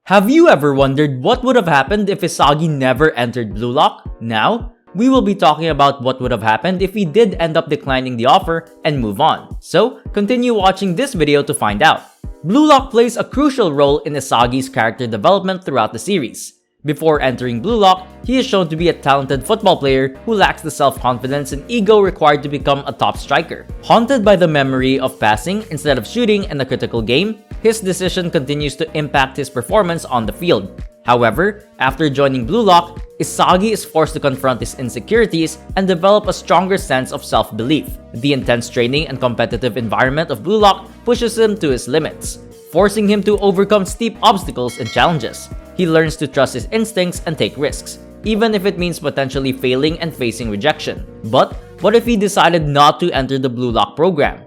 Have you ever wondered what would have happened if Isagi never entered Blue Lock? Now, we will be talking about what would have happened if he did end up declining the offer and move on. So, continue watching this video to find out. Blue Lock plays a crucial role in Isagi's character development throughout the series. Before entering Blue Lock, he is shown to be a talented football player who lacks the self-confidence and ego required to become a top striker. Haunted by the memory of passing instead of shooting in a critical game, his decision continues to impact his performance on the field. However, after joining Blue Lock, Isagi is forced to confront his insecurities and develop a stronger sense of self-belief. The intense training and competitive environment of Blue Lock pushes him to his limits, forcing him to overcome steep obstacles and challenges. He learns to trust his instincts and take risks, even if it means potentially failing and facing rejection. But what if he decided not to enter the Blue Lock program?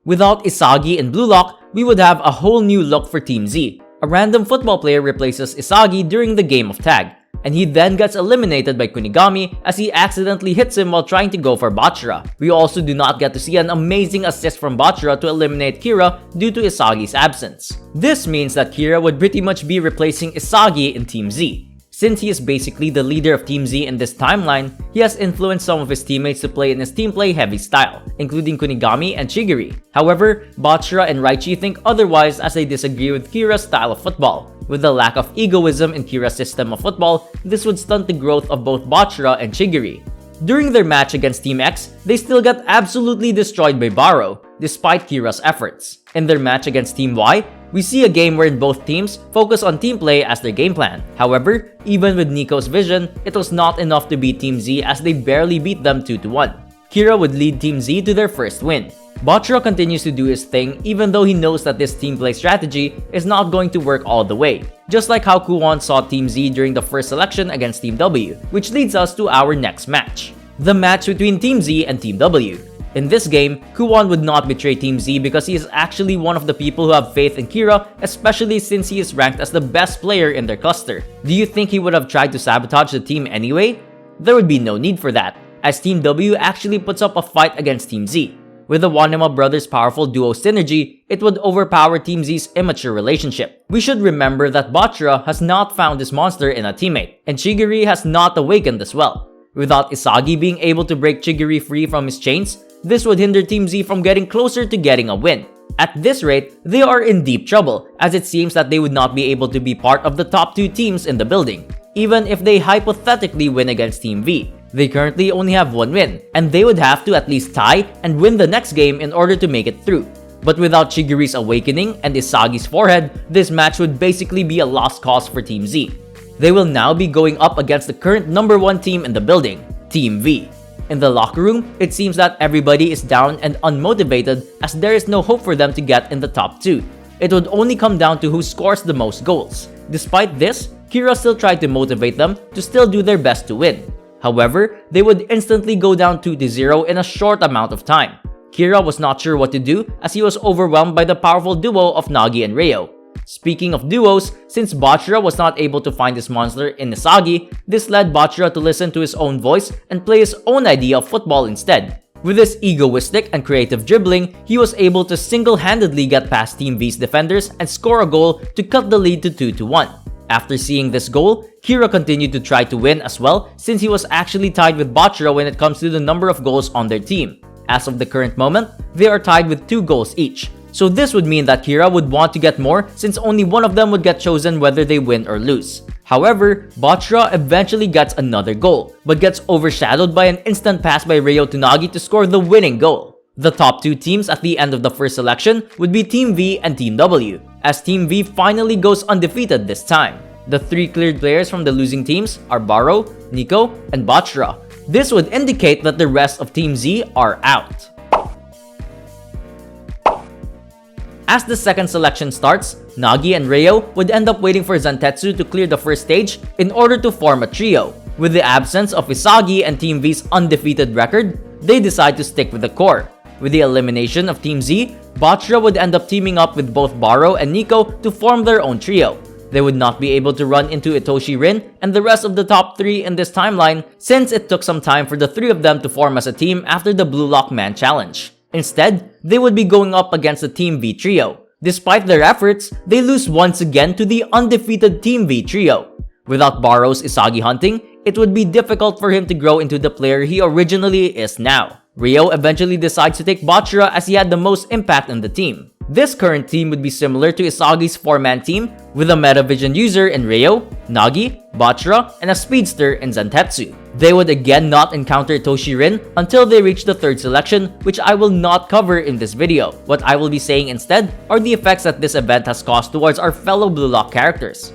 Without Isagi in Blue Lock, we would have a whole new look for Team Z. A random football player replaces Isagi during the game of tag, and he then gets eliminated by Kunigami as he accidentally hits him while trying to go for Bachira. We also do not get to see an amazing assist from Bachira to eliminate Kira due to Isagi's absence. This means that Kira would pretty much be replacing Isagi in Team Z. Since he is basically the leader of Team Z in this timeline, he has influenced some of his teammates to play in his team play heavy style, including Kunigami and Chigiri. However, Bachira and Raichi think otherwise as they disagree with Kira's style of football. With the lack of egoism in Kira's system of football, this would stunt the growth of both Bachira and Chigiri. During their match against Team X, they still got absolutely destroyed by Baro, despite Kira's efforts. In their match against Team Y, we see a game wherein both teams focus on team play as their game plan. However, even with Nico's vision, it was not enough to beat Team Z as they barely beat them 2-1. Kira would lead Team Z to their first win. Bachira continues to do his thing even though he knows that this team play strategy is not going to work all the way. Just like how Kuwon saw Team Z during the first selection against Team W, which leads us to our next match. The match between Team Z and Team W. In this game, Kuwon would not betray Team Z because he is actually one of the people who have faith in Kira, especially since he is ranked as the best player in their cluster. Do you think he would have tried to sabotage the team anyway? There would be no need for that, as Team W actually puts up a fight against Team Z. With the Wanema brothers' powerful duo synergy, it would overpower Team Z's immature relationship. We should remember that Bachira has not found his monster in a teammate, and Chigiri has not awakened as well. Without Isagi being able to break Chigiri free from his chains, this would hinder Team Z from getting closer to getting a win. At this rate, they are in deep trouble, as it seems that they would not be able to be part of the top 2 teams in the building, even if they hypothetically win against Team V. They currently only have 1 win, and they would have to at least tie and win the next game in order to make it through. But without Chigiri's awakening and Isagi's forehead, this match would basically be a lost cause for Team Z. They will now be going up against the current number 1 team in the building, Team V. In the locker room, it seems that everybody is down and unmotivated as there is no hope for them to get in the top 2. It would only come down to who scores the most goals. Despite this, Kira still tried to motivate them to still do their best to win. However, they would instantly go down 2-0 in a short amount of time. Kira was not sure what to do as he was overwhelmed by the powerful duo of Nagi and Ryo. Speaking of duos, since Bachira was not able to find his monster in Isagi, this led Bachira to listen to his own voice and play his own idea of football instead. With his egoistic and creative dribbling, he was able to single-handedly get past Team V's defenders and score a goal to cut the lead to 2-1. After seeing this goal, Kira continued to try to win as well since he was actually tied with Bachira when it comes to the number of goals on their team. As of the current moment, they are tied with 2 goals each. So this would mean that Kira would want to get more since only one of them would get chosen whether they win or lose. However, Bachira eventually gets another goal, but gets overshadowed by an instant pass by Ryo to Nagi to score the winning goal. The top 2 teams at the end of the first selection would be Team V and Team W, as Team V finally goes undefeated this time. The 3 cleared players from the losing teams are Baro, Nico, and Bachira. This would indicate that the rest of Team Z are out. As the second selection starts, Nagi and Ryo would end up waiting for Zantetsu to clear the first stage in order to form a trio. With the absence of Isagi and Team V's undefeated record, they decide to stick with the core. With the elimination of Team Z, Bachira would end up teaming up with both Baro and Nico to form their own trio. They would not be able to run into Itoshi Rin and the rest of the top 3 in this timeline since it took some time for the 3 of them to form as a team after the Blue Lock Man challenge. Instead, they would be going up against the Team V trio. Despite their efforts, they lose once again to the undefeated Team V trio. Without Barrow's Isagi hunting, it would be difficult for him to grow into the player he originally is now. Ryo eventually decides to take Bachira as he had the most impact on the team. This current team would be similar to Isagi's 4-man team with a Metavision user in Ryo, Nagi, Bachira, and a speedster in Zantetsu. They would again not encounter Toshirin until they reach the 3rd selection, which I will not cover in this video. What I will be saying instead are the effects that this event has caused towards our fellow Blue Lock characters.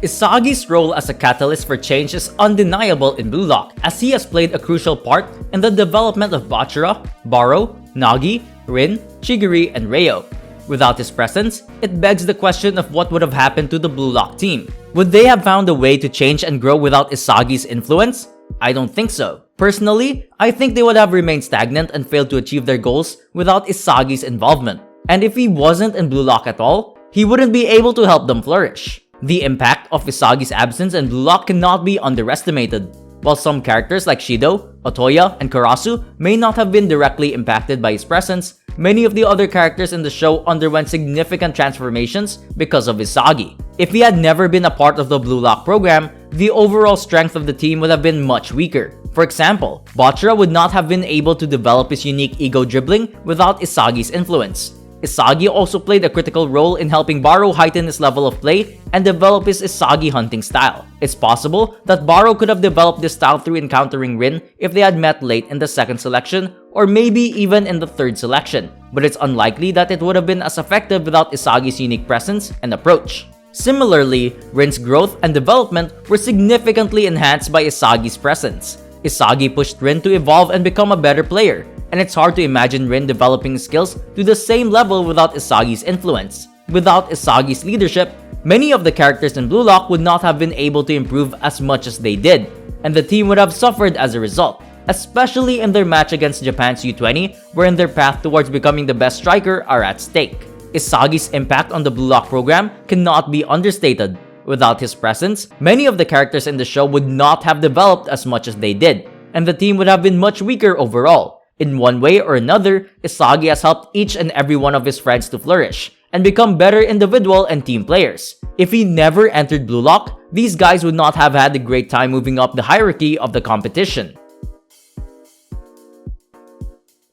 Isagi's role as a catalyst for change is undeniable in Blue Lock, as he has played a crucial part in the development of Bachira, Barrow, Nagi, Rin, Chigiri, and Ryo. Without his presence, it begs the question of what would have happened to the Blue Lock team. Would they have found a way to change and grow without Isagi's influence? I don't think so. Personally, I think they would have remained stagnant and failed to achieve their goals without Isagi's involvement. And if he wasn't in Blue Lock at all, he wouldn't be able to help them flourish. The impact of Isagi's absence in Blue Lock cannot be underestimated. While some characters like Shido, Otoya, and Karasu may not have been directly impacted by his presence, many of the other characters in the show underwent significant transformations because of Isagi. If he had never been a part of the Blue Lock program, the overall strength of the team would have been much weaker. For example, Bachira would not have been able to develop his unique ego dribbling without Isagi's influence. Isagi also played a critical role in helping Barrow heighten his level of play and develop his Isagi hunting style. It's possible that Barrow could have developed this style through encountering Rin if they had met late in the 2nd selection, or maybe even in the 3rd selection, but it's unlikely that it would have been as effective without Isagi's unique presence and approach. Similarly, Rin's growth and development were significantly enhanced by Isagi's presence. Isagi pushed Rin to evolve and become a better player, and it's hard to imagine Rin developing skills to the same level without Isagi's influence. Without Isagi's leadership, many of the characters in Blue Lock would not have been able to improve as much as they did, and the team would have suffered as a result, especially in their match against Japan's U20, wherein their path towards becoming the best striker are at stake. Isagi's impact on the Blue Lock program cannot be understated. Without his presence, many of the characters in the show would not have developed as much as they did, and the team would have been much weaker overall. In one way or another, Isagi has helped each and every one of his friends to flourish and become better individual and team players. If he never entered Blue Lock, these guys would not have had a great time moving up the hierarchy of the competition.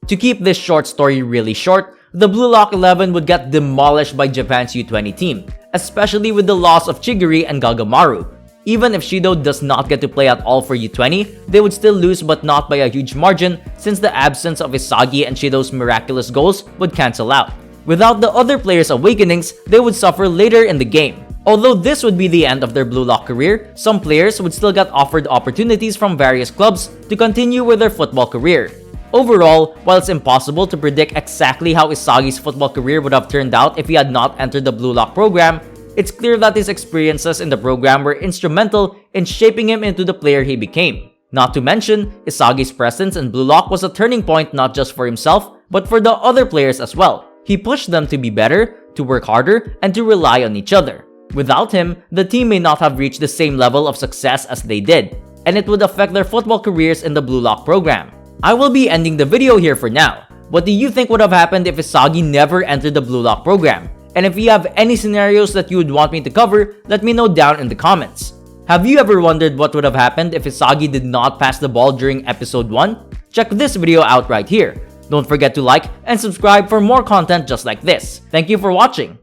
To keep this short story really short, the Blue Lock 11 would get demolished by Japan's U20 team, especially with the loss of Chigiri and Gagamaru. Even if Shido does not get to play at all for U20, they would still lose, but not by a huge margin, since the absence of Isagi and Shido's miraculous goals would cancel out. Without the other players' awakenings, they would suffer later in the game. Although this would be the end of their Blue Lock career, some players would still get offered opportunities from various clubs to continue with their football career. Overall, while it's impossible to predict exactly how Isagi's football career would have turned out if he had not entered the Blue Lock program, it's clear that his experiences in the program were instrumental in shaping him into the player he became. Not to mention, Isagi's presence in Blue Lock was a turning point not just for himself, but for the other players as well. He pushed them to be better, to work harder, and to rely on each other. Without him, the team may not have reached the same level of success as they did, and it would affect their football careers in the Blue Lock program. I will be ending the video here for now. What do you think would have happened if Isagi never entered the Blue Lock program? And if you have any scenarios that you would want me to cover, let me know down in the comments. Have you ever wondered what would have happened if Isagi did not pass the ball during episode 1? Check this video out right here. Don't forget to like and subscribe for more content just like this. Thank you for watching.